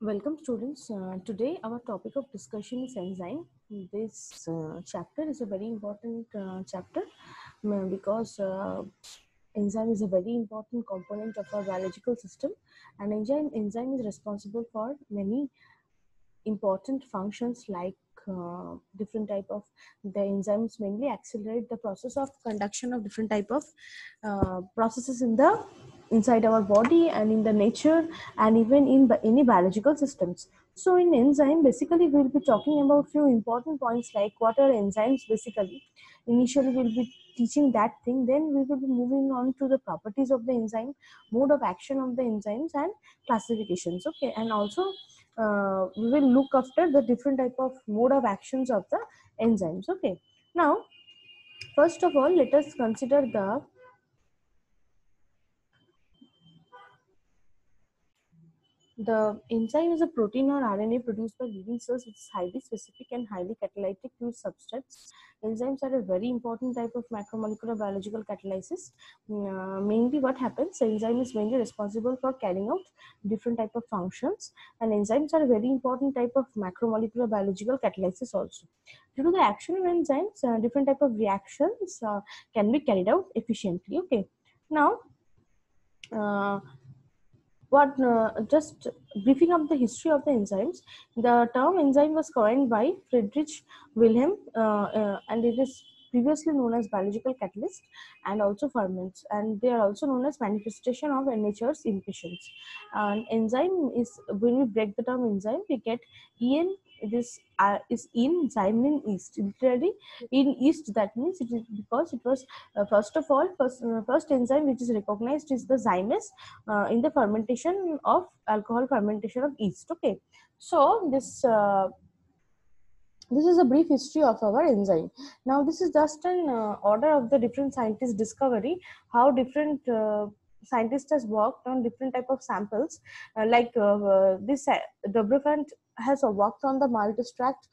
Welcome students. Today our topic of discussion is enzyme. This chapter is a very important chapter because enzyme is a very important component of our biological system, and enzyme is responsible for many important functions like different type of the enzymes mainly accelerate the process of conduction of different type of processes in the inside our body and in the nature and even in any biological systems. So in enzyme basically we'll be talking about few important points like what are enzymes basically. Initially we'll be teaching that thing, then we will be moving on to the properties of the enzyme, mode of action of the enzymes and classifications. Okay, and also we will look after the different type of mode of actions of the enzymes. Okay, now first of all let us consider the enzyme is a protein or RNA produced by living cells. It's highly specific and highly catalytic to its substrates. Enzymes are a very important type of macromolecular biological catalysis. Mainly what happens, enzyme is mainly responsible for carrying out different type of functions, and enzymes are a very important type of macromolecular biological catalysis also. Due to the action of enzymes, different type of reactions can be carried out efficiently. Okay, now uh, what just briefing up the history of the enzymes. The term enzyme was coined by Friedrich Wilhelm, and it is previously known as biological catalyst and also ferments, and they are also known as manifestation of nature's impatience. And enzyme is, when we break the term enzyme we get en. It is in zyme in yeast, literally in yeast. That means it is because it was first of all first enzyme which is recognized is the zymes in the fermentation of alcohol fermentation of yeast. Okay, so this is a brief history of our enzyme. Now this is just an order of the different scientists discovery, how different scientists has worked on different type of samples, this Dobrafant has worked on the malt extract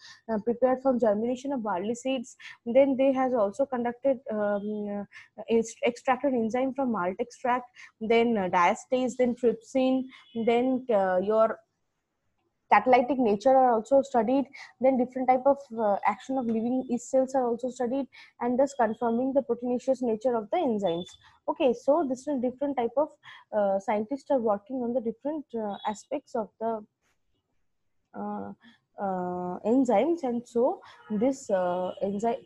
prepared from germination of barley seeds. Then they has also conducted extracted enzyme from malt extract, then diastase, then trypsin, then your catalytic nature are also studied, then different type of action of living yeast cells are also studied, and thus confirming the proteinaceous nature of the enzymes. Okay, so this is different type of scientists are working on the different aspects of the uh, enzymes, and so this enzyme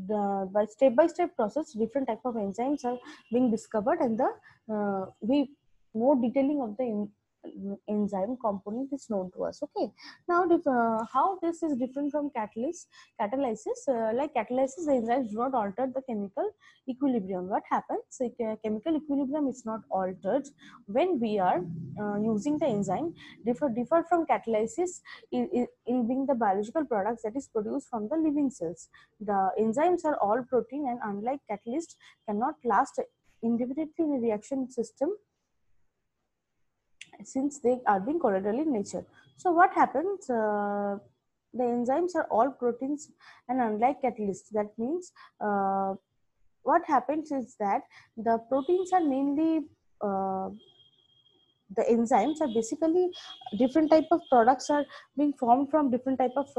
the by step process different type of enzymes are being discovered, and the we more detailing of the enzyme component is known to us. Okay, now how this is different from catalysis, like catalysis the enzymes do not alter the chemical equilibrium. What happens, chemical equilibrium is not altered when we are using the enzyme. Differ from catalysis in being the biological products that is produced from the living cells. The enzymes are all protein, and unlike catalyst cannot last indefinitely in a reaction system since they are being colloidal in nature. So what happens, the enzymes are all proteins and unlike catalysts. That means what happens is that the proteins are mainly the enzymes are basically different type of products are being formed from different type of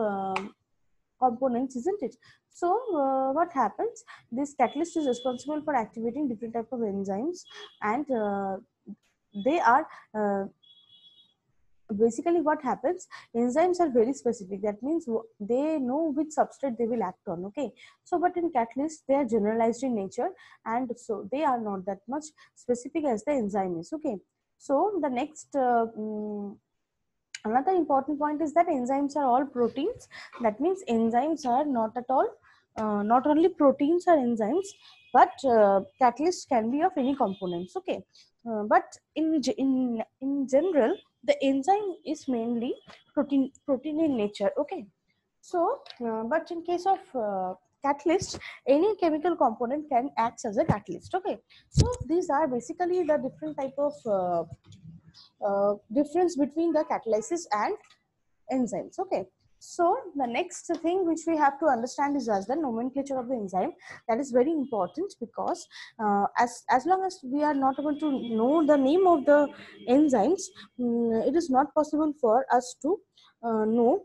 components, isn't it? So what happens, this catalyst is responsible for activating different type of enzymes, and they are basically what happens, enzymes are very specific. That means they know which substrate they will act on. Okay, so but in catalysts they are generalized in nature, and so they are not that much specific as the enzyme is. Okay, so the next another important point is that enzymes are all proteins. That means enzymes are not at all not only proteins or enzymes, but catalysts can be of any components. Okay, but in general the enzyme is mainly protein in nature. Okay, so but in case of catalyst, any chemical component can act as a catalyst. Okay, so these are basically the different type of difference between the catalysis and enzymes. Okay, So the next thing which we have to understand is as the nomenclature of the enzyme. That is very important because as long as we are not able to know the name of the enzymes, it is not possible for us to know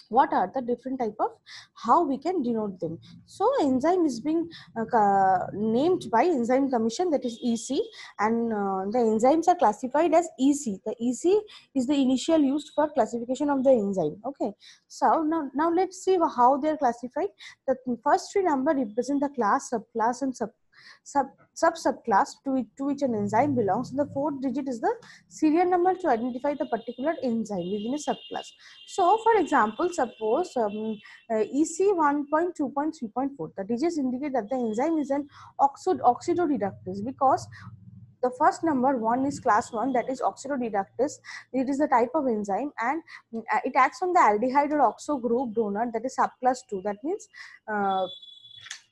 what are the different type of how we can denote them. So enzyme is being named by enzyme commission, that is EC, and the enzymes are classified as EC. The EC is the initial used for classification of the enzyme. Okay, so now let's see how they are classified. The first three number represent the class, subclass, and sub subclass to which an enzyme belongs. The fourth digit is the serial number to identify the particular enzyme within a subclass. So, for example, suppose EC 1.2.3.4, the digits indicate that the enzyme is an oxidoreductase because the first number one is class 1, that is oxidoreductase. It is the type of enzyme, and it acts on the aldehyde or oxo group donor, that is subclass 2. That means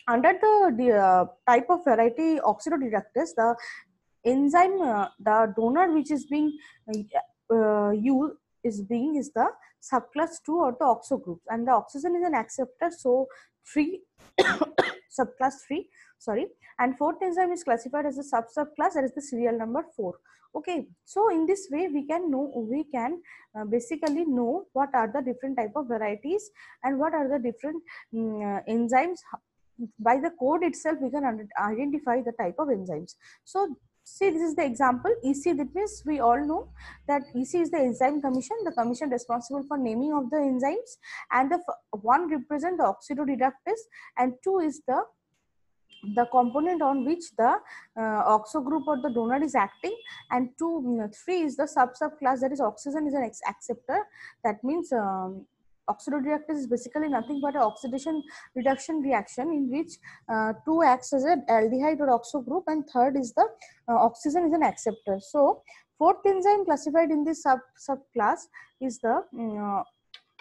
under the type of variety oxidoreductase, the enzyme, the donor which is being used is the subclass 2 or the oxo group, and the oxygen is an acceptor, so 3 subclass 3, sorry, and fourth enzyme is classified as a subclass, that is the serial number 4. Okay, so in this way we can basically know what are the different type of varieties and what are the different enzymes. By the code itself we can identify the type of enzymes. So see, this is the example EC. That means we all know that EC is the enzyme commission, the commission responsible for naming of the enzymes, and the one represent the oxidoreductase, and two is the component on which the oxo group or the donor is acting, and three is the subclass, that is oxygen is an acceptor. That means oxidoreductase is basically nothing but an oxidation reduction reaction in which two acts as an aldehyde or oxo group, and third is the oxygen is an acceptor. So fourth enzyme classified in this subclass is the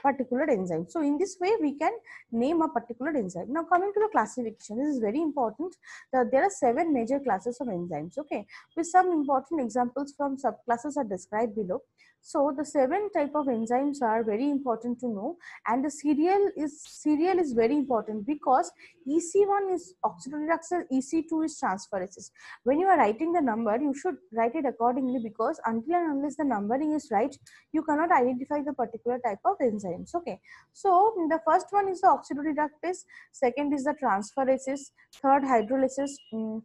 particular enzyme. So in this way we can name a particular enzyme. Now coming to the classification, this is very important. There are 7 major classes of enzymes, okay, with some important examples from subclasses are described below. So the 7 type of enzymes are very important to know, and the serial is very important because EC1 is oxidoreductase, EC2 is transferases. When you are writing the number, you should write it accordingly, because until and unless the numbering is right, you cannot identify the particular type of enzymes. Okay, so the first one is the oxidoreductase, second is the transferases, third hydrolysis,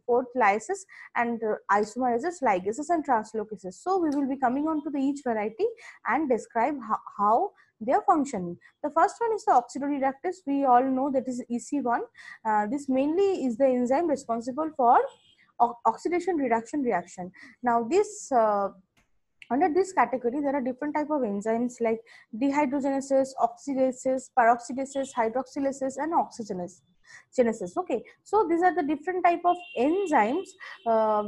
fourth lysis, and isomerases, ligases, and translocases. So we will be coming on to the each variety and describe how they are functioning. The first one is the oxidoreductase. We all know that is EC1. This mainly is the enzyme responsible for oxidation reduction reaction. Now this under this category, there are different type of enzymes like dehydrogenases, oxidases, peroxidases, hydroxylases, and oxygenases. Okay, so these are the different type of enzymes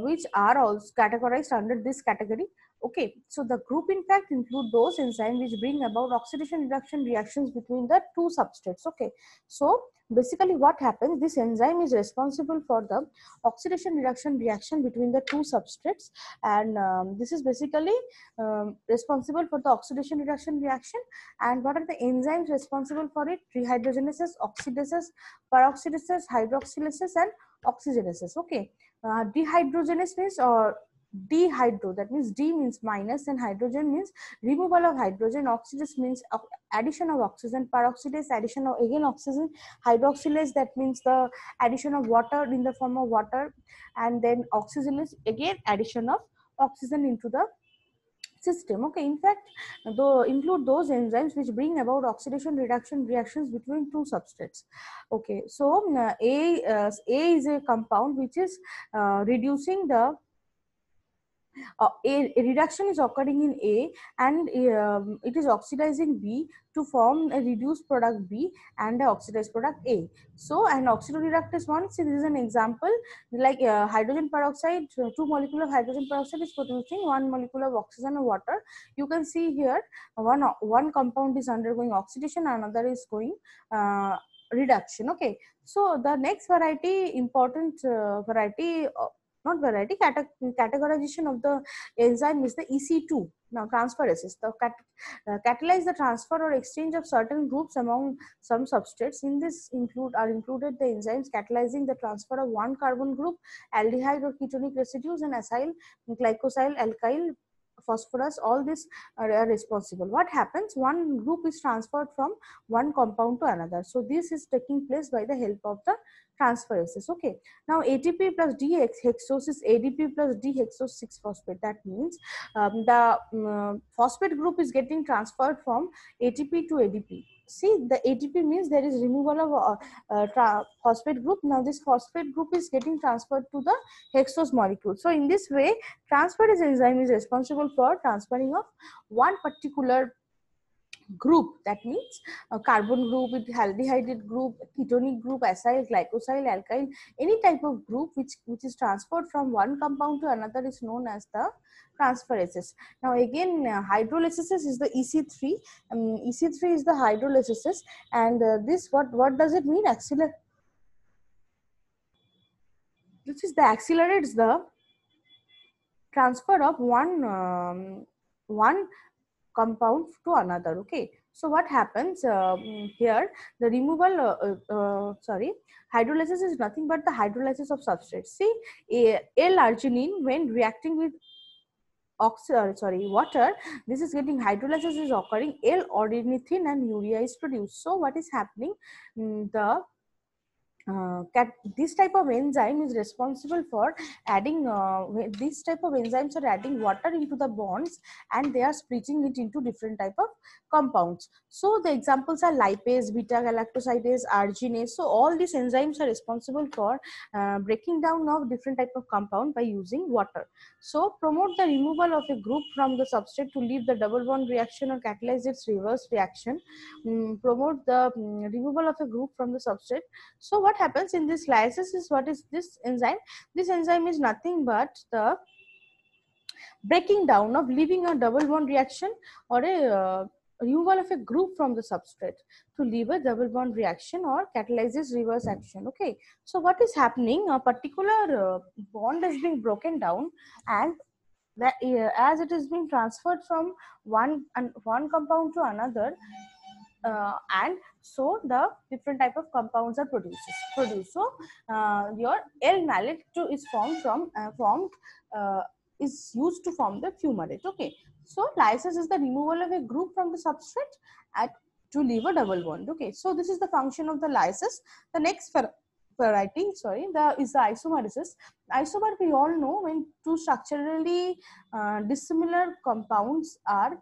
which are also categorized under this category. Okay, so the group in fact include those enzymes which bring about oxidation reduction reactions between the two substrates. Okay, so basically what happens, this enzyme is responsible for the oxidation reduction reaction between the two substrates, and this is basically responsible for the oxidation reduction reaction. And what are the enzymes responsible for it? Dehydrogenases, oxidases, peroxidases, hydroxylases, and oxygenases. Okay, dehydrogenase means dehydro, that means D means minus, and hydrogen means removal of hydrogen, oxidase means addition of oxygen, peroxidase addition of again oxygen, hydroxylase that means the addition of water in the form of water, and then oxygenase again addition of oxygen into the system. Okay, in fact, though include those enzymes which bring about oxidation reduction reactions between two substrates. Okay, so A is a compound which is reducing the a reduction is occurring in A, and it is oxidizing B to form a reduced product B and the oxidized product A. So an oxidoreductase one, see this is an example, like hydrogen peroxide, 2 molecules of hydrogen peroxide is producing 1 molecule of oxygen or water. You can see here one compound is undergoing oxidation, another is going reduction. Okay, so the next variety, important variety not variety, categorization of the enzyme is the EC2. Now transferases, catalyze the transfer or exchange of certain groups among some substrates. In this are included the enzymes catalyzing the transfer of one carbon group, aldehyde or ketonic residues, and acyl, glycosyl, alkyl, phosphorus. All these are responsible. What happens? One group is transferred from one compound to another. So this is taking place by the help of the transferases. Okay. Now ATP plus D-hexose is ADP plus D-hexose 6-phosphate. That means the phosphate group is getting transferred from ATP to ADP. See, the ATP means there is removal of phosphate group. Now this phosphate group is getting transferred to the hexose molecule. So in this way, transferase enzyme is responsible for transferring of one particular group. That means a carbon group with aldehyde group, ketonic group, acyl, glycosyl, alkyl, any type of group which is transferred from one compound to another is known as the transferases. Now again, hydrolysis is the EC3. EC3 is the hydrolysis, and this what does it mean? This is the accelerates the transfer of one compound to another. Okay, so what happens here? The removal hydrolysis is nothing but the hydrolysis of substrates. See, L-arginine when reacting with water, this is getting hydrolysis is occurring, L-ornithine and urea is produced. So what is happening? This type of enzyme is responsible for adding this type of enzymes are adding water into the bonds, and they are splitting it into different type of compounds. So the examples are lipase, beta galactosidase, arginase. So all these enzymes are responsible for breaking down of different type of compound by using water. So promote the removal of a group from the substrate to leave the double bond reaction or catalyze its reverse reaction. Promote the removal of a group from the substrate. So what happens in this lysis is, what is this enzyme? This enzyme is nothing but the breaking down of leaving a double bond reaction or a removal of a group from the substrate to leave a double bond reaction or catalyzes reverse action. Okay, so what is happening? A particular bond is being broken down, and that as it is being transferred from one compound to another, and so the different type of compounds are produced. So your L-malate is is used to form the fumarate. Okay, so lysis is the removal of a group from the substrate to leave a double bond. Okay, so this is the function of the lysis. The next variety is the isomeresis. Isomer, we all know, when two structurally dissimilar compounds are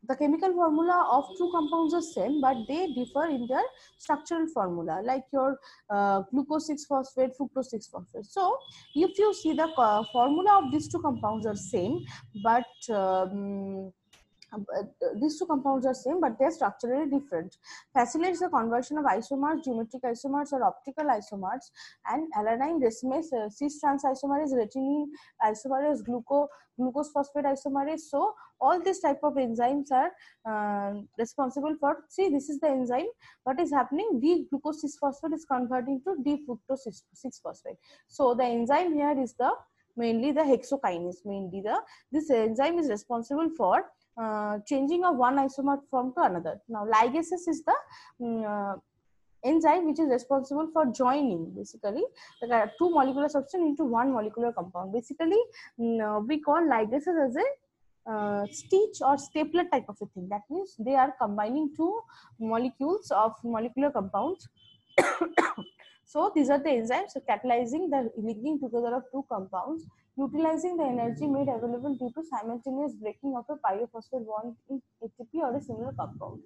the chemical formula of two compounds are same, but they differ in their structural formula, like your glucose 6-phosphate, fructose 6-phosphate. So if you see the formula of these two compounds are same, but these two compounds are same, but they are structurally different. Facilitates the conversion of isomers, geometric isomers or optical isomers, and alanine racemase, cis trans isomerase, retinine isomerase, glucose phosphate isomerase. So all these type of enzymes are responsible for, see, this is the enzyme. What is happening? D glucose 6-phosphate is converting to D fructose 6-phosphate. So the enzyme here is the mainly the hexokinase. This enzyme is responsible for changing of one isomer form to another. Now ligases is the enzyme which is responsible for joining basically the two molecular substance into one molecular compound. Basically we call ligases as a stitch or stapler type of a thing. That means they are combining two molecules of molecular compounds. So these are the enzymes catalyzing the linking together of two compounds, utilizing the energy made available due to simultaneous breaking of a pyrophosphate bond in ATP or a similar compound.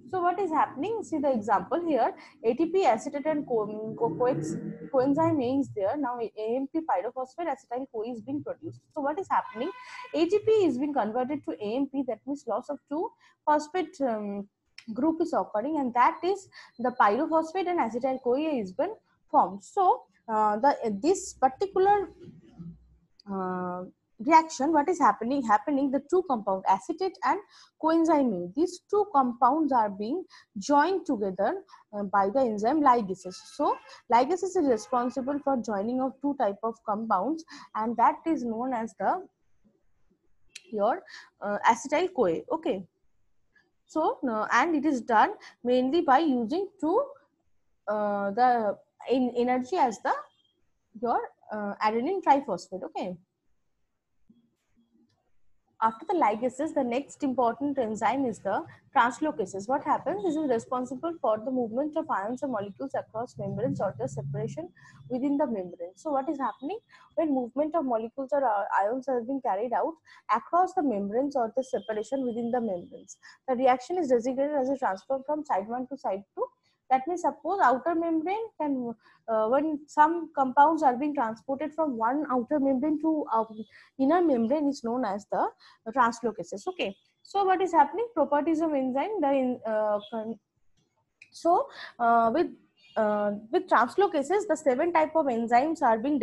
So what is happening? See the example here. ATP acetate and coenzyme A is there. Now AMP pyrophosphate acetyl CoA is being produced. So what is happening? ATP is being converted to AMP. That means loss of two phosphate group is occurring, and that is the pyrophosphate and acetyl CoA is been formed. So this particular reaction, what is happening, the two compound acetate and coenzyme A, these two compounds are being joined together by the enzyme ligases. So ligases is responsible for joining of two type of compounds, and that is known as the your acetyl CoA. Okay, so and it is done mainly by using two the energy as the your adenine triphosphate. Okay, after the ligases, the next important enzyme is the translocases. What happens? This is responsible for the movement of ions or molecules across membranes or the separation within the membrane. So what is happening when movement of molecules or ions are being carried out across the membranes or the separation within the membranes? The reaction is designated as a transfer from side 1 to side 2. That means suppose outer membrane can, when some compounds are being transported from one outer membrane to inner membrane is known as the translocases. Okay, so what is happening? Properties of enzyme. So with translocases, the 7 type of enzymes are being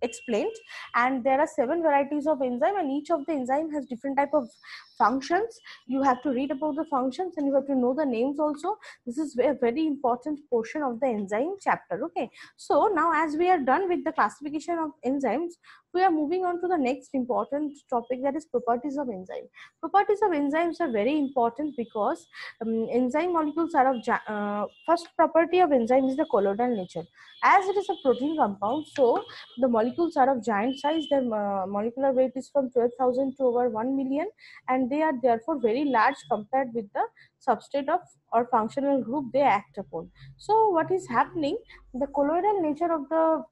explained, and there are 7 varieties of enzyme, and each of the enzyme has different type of functions. You have to read about the functions and you have to know the names also. This is a very important portion of the enzyme chapter. Okay, so now as we are done with the classification of enzymes, we are moving on to the next important topic, that is properties of enzyme. Properties of enzymes are very important because enzyme molecules are of first property of enzyme is the colloidal nature. As it is a protein compound, so the molecules are of giant size. Their molecular weight is from 12,000 to over 1 million, and they are therefore very large compared with the substrate of or functional group they act upon. So what is happening? The colloidal nature of the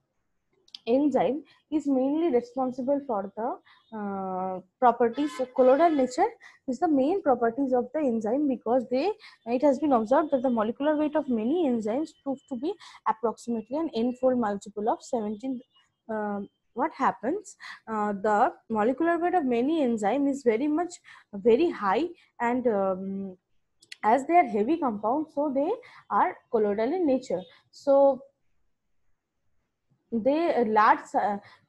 enzyme is mainly responsible for the properties. So colloidal nature is the main properties of the enzyme, because it has been observed that the molecular weight of many enzymes proved to be approximately an n-fold multiple of 17. What happens? The molecular weight of many enzyme is very high, and as they are heavy compounds, so they are colloidal in nature. So they large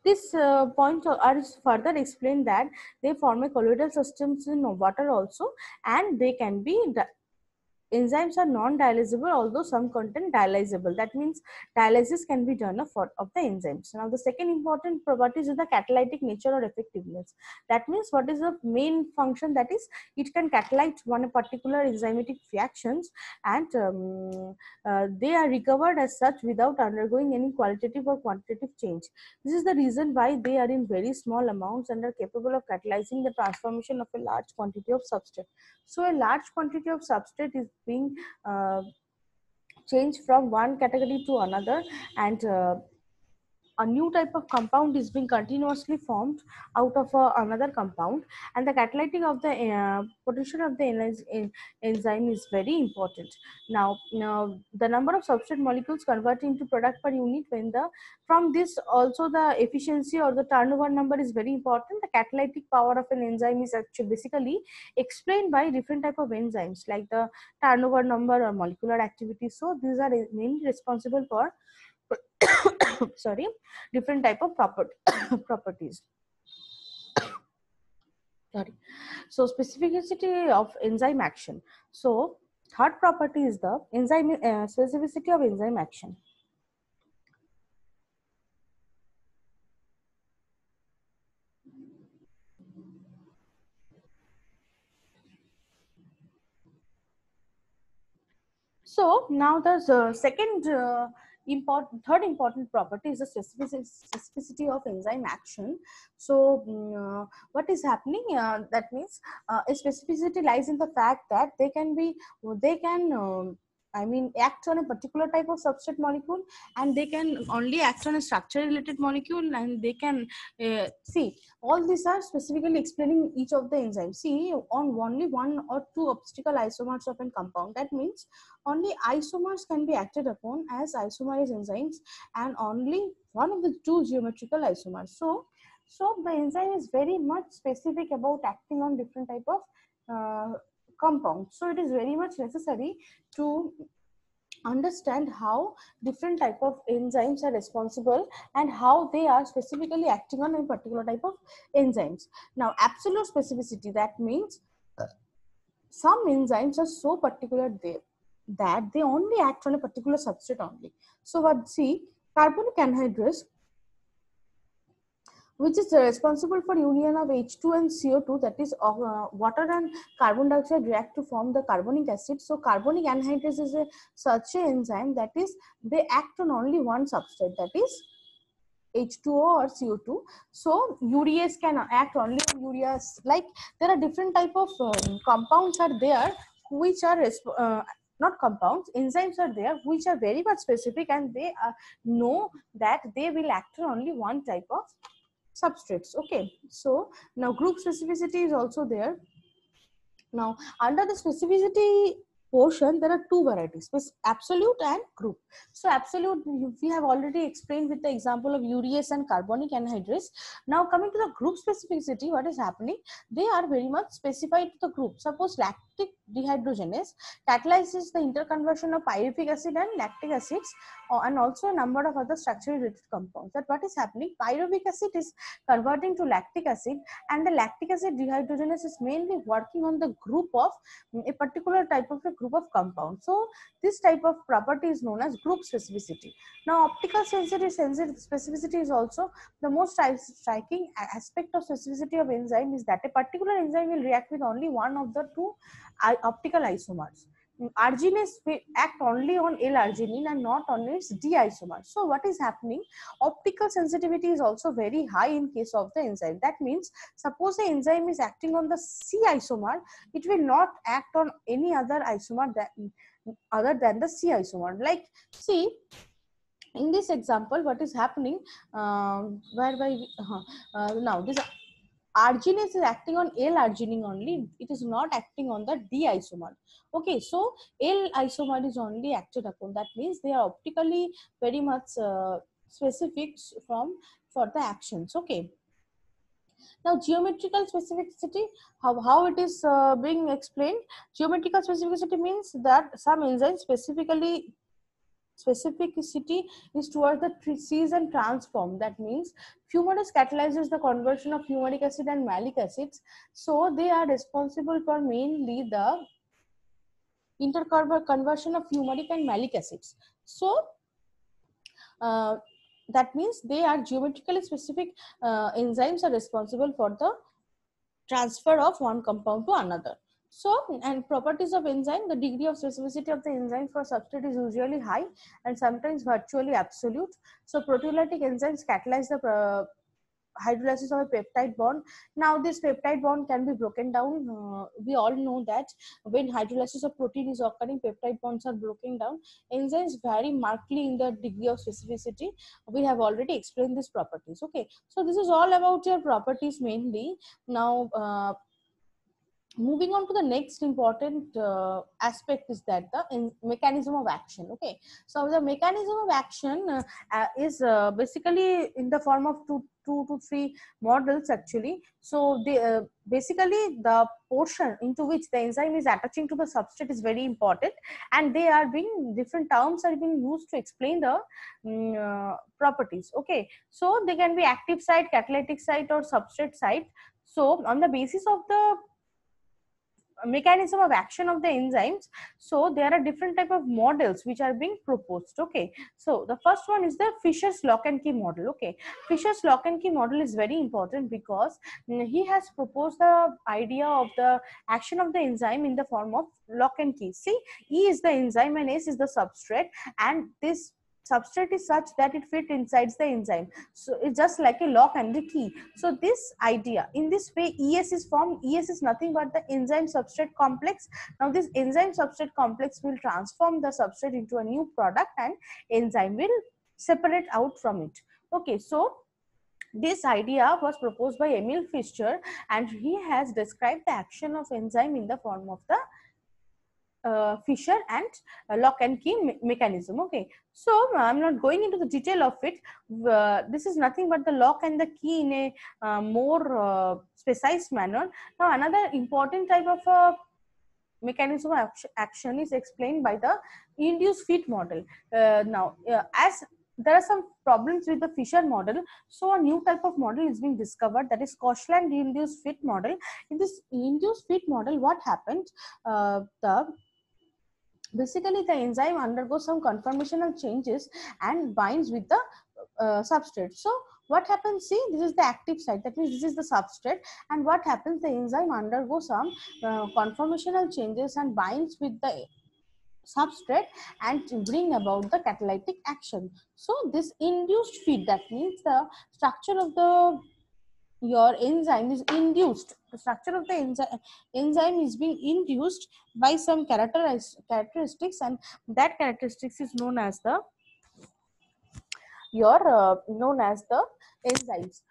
this point are further explained that they form a colloidal systems in water also, and they can be enzymes are non-dialyzable, although some contain dialyzable. That means dialysis can be done of the enzymes. Now the second important property is the catalytic nature or effectiveness. That means what is the main function? That is, it can catalyze one particular enzymatic reactions, and they are recovered as such without undergoing any qualitative or quantitative change. This is the reason why they are in very small amounts and are capable of catalyzing the transformation of a large quantity of substrate. So a large quantity of substrate is being changed from one category to another, and a new type of compound is being continuously formed out of another compound, and the catalytic of the potential of the enzyme is very important. Now the number of substrate molecules converted into product per unit, when the from this also the efficiency or the turnover number is very important. The catalytic power of an enzyme is actually basically explained by different type of enzymes like the turnover number or molecular activity. So these are mainly responsible for sorry, different type of properties. Sorry. So specificity of enzyme action. So third property is the enzyme specificity of enzyme action. So now the third important property is the specificity of enzyme action. So what is happening? That means a specificity lies in the fact that they can I mean act on a particular type of substrate molecule, and they can only act on a structure related molecule, and they can see, all these are specifically explaining each of the enzymes. See, on only one or two obstacle isomers of a compound, that means only isomers can be acted upon as isomerase enzymes, and only one of the two geometrical isomers. So the enzyme is very much specific about acting on different type of compounds. So it is very much necessary to understand how different type of enzymes are responsible and how they are specifically acting on a particular type of enzymes. Now, absolute specificity, that means some enzymes are so particular that they only act on a particular substrate only. So what, see, carbonic anhydrase, which is responsible for union of H2 and CO2, that is water and carbon dioxide react to form the carbonic acid. So carbonic anhydrase is such an enzyme that is they act on only one substrate, that is H2O or CO2. So urease can act only on ureas. Like there are different type of compounds are there which are not compounds, enzymes are there which are very much specific, and they know that they will act on only one type of substrates. Okay, so now group specificity is also there. Now under the specificity portion, there are two varieties, absolute and group. So absolute we have already explained with the example of urease and carbonic anhydrase. Now coming to the group specificity, what is happening, they are very much specified to the group. Suppose lactic dehydrogenase catalyzes the interconversion of pyruvic acid and lactic acids, and also a number of other structurally related compounds. That what is happening, pyruvic acid is converting to lactic acid, and the lactic acid dehydrogenase is mainly working on the group of a particular type of a group of compounds. So this type of property is known as group specificity. Now optical sensitive specificity is also the most striking aspect of specificity of enzyme, is that a particular enzyme will react with only one of the two optical isomers. Arginase will act only on L-arginine and not on its D isomer. So what is happening, optical sensitivity is also very high in case of the enzyme. That means suppose the enzyme is acting on the C isomer, it will not act on any other isomer that other than the C isomer. Like see, in this example, what is happening, whereby now this arginase is acting on L-arginine only, it is not acting on the D isomer. Okay, so L isomer is only acted upon. That means they are optically very much specific for the actions. Okay. Now geometrical specificity, how it is being explained. Geometrical specificity means that some enzyme specificity is towards the seize and transform. That means fumarase catalyzes the conversion of fumaric acid and malic acids. So they are responsible for mainly the interconversion of fumaric and malic acids. So that means they are geometrically specific enzymes are responsible for the transfer of one compound to another. So, and properties of enzyme, the degree of specificity of the enzyme for substrate is usually high and sometimes virtually absolute. So, proteolytic enzymes catalyze the hydrolysis of a peptide bond. Now, this peptide bond can be broken down. We all know that when hydrolysis of protein is occurring, peptide bonds are broken down. Enzymes vary markedly in the degree of specificity. We have already explained these properties. Okay, so this is all about your properties mainly. Now, moving on to the next important aspect is that the mechanism of action. Okay, so the mechanism of action is basically in the form of two to three models actually. So they basically the portion into which the enzyme is attaching to the substrate is very important, and they are being different terms are being used to explain the properties. Okay, so they can be active site, catalytic site, or substrate site. So on the basis of the mechanism of action of the enzymes, so there are different type of models which are being proposed. Okay, so the first one is the Fischer's lock and key model. Okay, Fischer's lock and key model is very important because he has proposed the idea of the action of the enzyme in the form of lock and key. See, E is the enzyme and S is the substrate, and this substrate is such that it fits inside the enzyme. So it's just like a lock and the key. So this idea, in this way, ES is formed. ES is nothing but the enzyme substrate complex. Now this enzyme substrate complex will transform the substrate into a new product, and enzyme will separate out from it. Okay, so this idea was proposed by Emil Fischer, and he has described the action of enzyme in the form of the Fischer and lock and key mechanism. Okay, so I'm not going into the detail of it. This is nothing but the lock and the key in a more precise manner. Now another important type of mechanism of action is explained by the induced fit model. Now, as there are some problems with the Fisher model, so a new type of model is being discovered, that is Koshland induced fit model. In this induced fit model, what happens? Basically, the enzyme undergoes some conformational changes and binds with the substrate. So what happens, see, this is the active site, that means this is the substrate, and what happens, the enzyme undergoes some conformational changes and binds with the substrate and to bring about the catalytic action. So this induced feed, that means the structure of the your enzyme is induced, the structure of the enzyme is being induced by some characteristics, and that characteristics is known as the known as the enzymes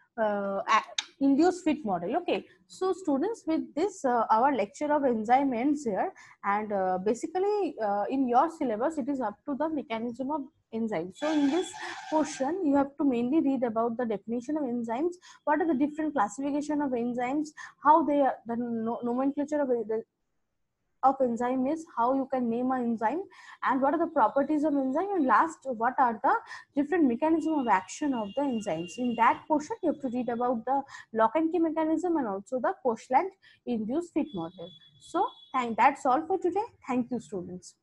induced fit model. Okay, so students, with this our lecture of enzyme ends here, and basically in your syllabus it is up to the mechanism of enzymes. So in this portion you have to mainly read about the definition of enzymes, what are the different classification of enzymes, how they are, the nomenclature of enzyme is, how you can name an enzyme, and what are the properties of enzyme, and last, what are the different mechanism of action of the enzymes. In that portion you have to read about the lock and key mechanism and also the Koshland induced fit model. So that's all for today. Thank you, students.